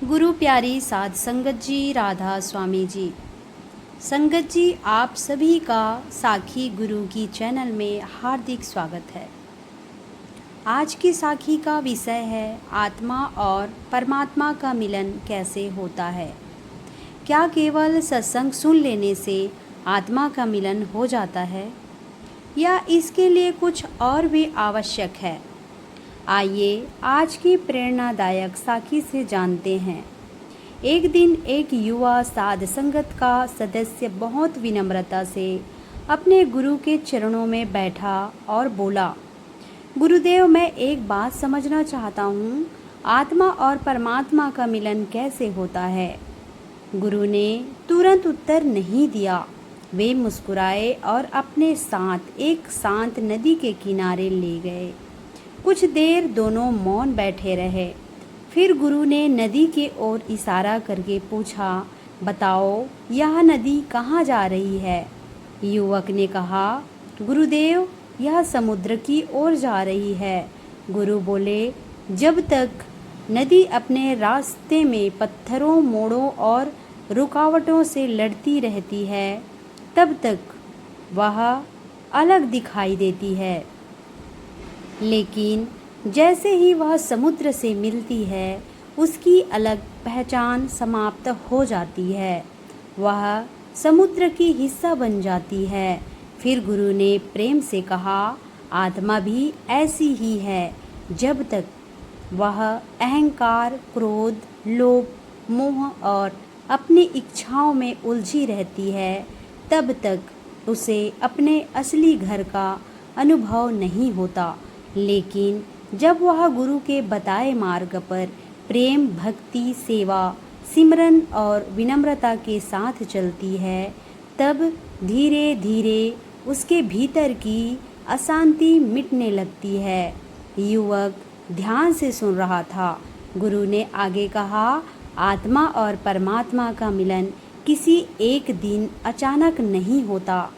गुरु प्यारी साध संगत जी, राधा स्वामी जी। संगत जी, आप सभी का साखी गुरु की चैनल में हार्दिक स्वागत है। आज की साखी का विषय है आत्मा और परमात्मा का मिलन कैसे होता है। क्या केवल सत्संग सुन लेने से आत्मा का मिलन हो जाता है या इसके लिए कुछ और भी आवश्यक है? आइए आज की प्रेरणादायक साखी से जानते हैं। एक दिन एक युवा साध संगत का सदस्य बहुत विनम्रता से अपने गुरु के चरणों में बैठा और बोला, गुरुदेव, मैं एक बात समझना चाहता हूँ, आत्मा और परमात्मा का मिलन कैसे होता है? गुरु ने तुरंत उत्तर नहीं दिया। वे मुस्कुराए और अपने साथ एक शांत नदी के किनारे ले गए। कुछ देर दोनों मौन बैठे रहे। फिर गुरु ने नदी के ओर इशारा करके पूछा, बताओ यह नदी कहाँ जा रही है? युवक ने कहा, गुरुदेव, यह समुद्र की ओर जा रही है। गुरु बोले, जब तक नदी अपने रास्ते में पत्थरों, मोड़ों और रुकावटों से लड़ती रहती है, तब तक वह अलग दिखाई देती है। लेकिन जैसे ही वह समुद्र से मिलती है, उसकी अलग पहचान समाप्त हो जाती है। वह समुद्र की हिस्सा बन जाती है। फिर गुरु ने प्रेम से कहा, आत्मा भी ऐसी ही है। जब तक वह अहंकार, क्रोध, लोभ, मोह और अपनी इच्छाओं में उलझी रहती है, तब तक उसे अपने असली घर का अनुभव नहीं होता। लेकिन जब वह गुरु के बताए मार्ग पर प्रेम, भक्ति, सेवा, सिमरन और विनम्रता के साथ चलती है, तब धीरे धीरे उसके भीतर की अशांति मिटने लगती है। युवक ध्यान से सुन रहा था। गुरु ने आगे कहा, आत्मा और परमात्मा का मिलन किसी एक दिन अचानक नहीं होता।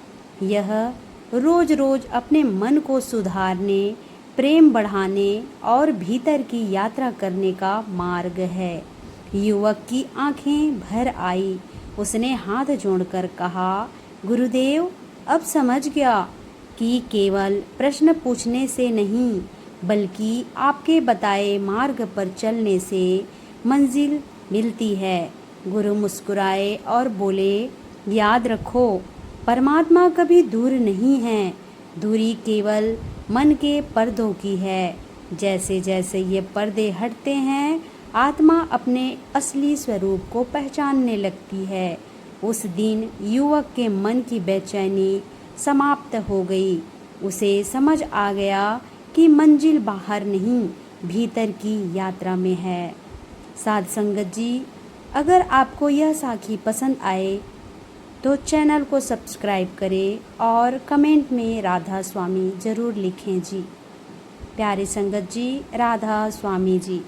यह रोज रोज अपने मन को सुधारने, प्रेम बढ़ाने और भीतर की यात्रा करने का मार्ग है। युवक की आंखें भर आई। उसने हाथ जोड़कर कहा, गुरुदेव, अब समझ गया कि केवल प्रश्न पूछने से नहीं, बल्कि आपके बताए मार्ग पर चलने से मंजिल मिलती है। गुरु मुस्कुराए और बोले, याद रखो, परमात्मा कभी दूर नहीं है। दूरी केवल मन के पर्दों की है। जैसे जैसे ये पर्दे हटते हैं, आत्मा अपने असली स्वरूप को पहचानने लगती है। उस दिन युवक के मन की बेचैनी समाप्त हो गई। उसे समझ आ गया कि मंजिल बाहर नहीं, भीतर की यात्रा में है। साध संगत जी, अगर आपको यह साखी पसंद आए तो चैनल को सब्सक्राइब करें और कमेंट में राधा स्वामी ज़रूर लिखें जी। प्यारे संगत जी, राधा स्वामी जी।